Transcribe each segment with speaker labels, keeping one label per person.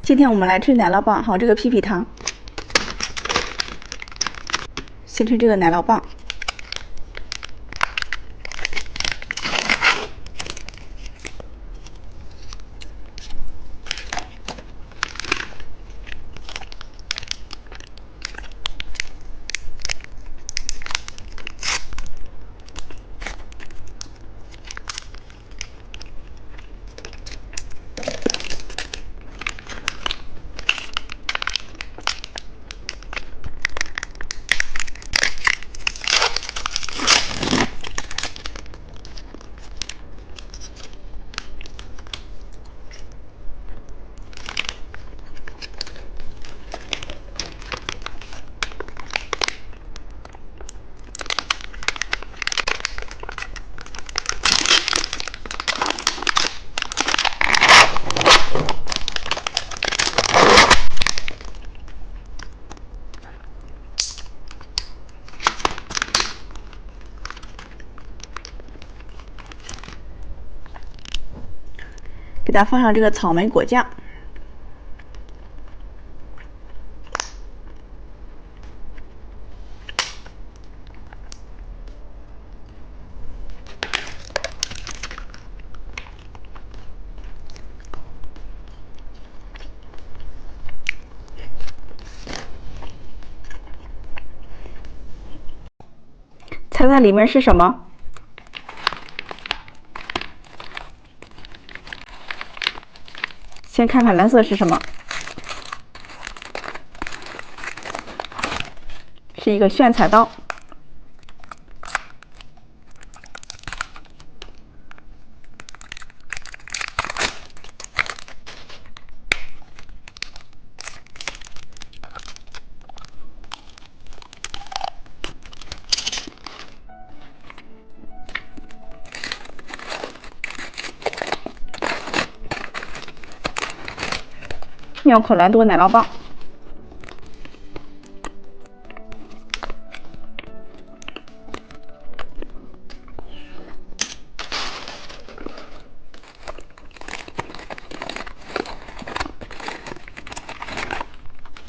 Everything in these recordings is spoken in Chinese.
Speaker 1: 今天我们来吃奶酪棒，还有这个皮皮糖。先吃这个奶酪棒，给它放上这个草莓果酱。猜猜里面是什么？先看看蓝色是什么？是一个炫彩刀。妙可蓝多奶酪棒，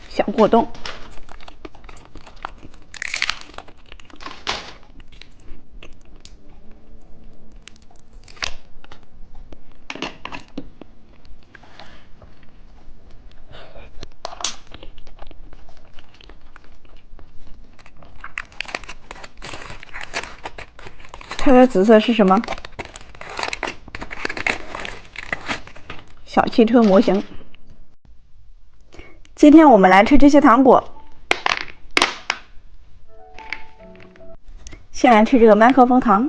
Speaker 1: 小果冻，猜猜紫色是什么？小汽车模型。今天我们来吃这些糖果。先来吃这个麦克风糖，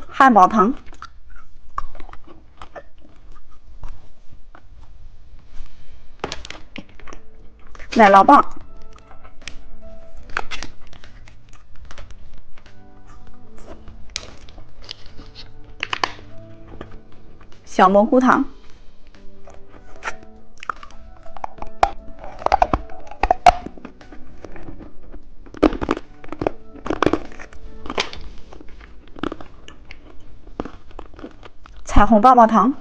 Speaker 1: 汉堡糖，奶酪棒，小蘑菇糖，彩虹棒棒糖。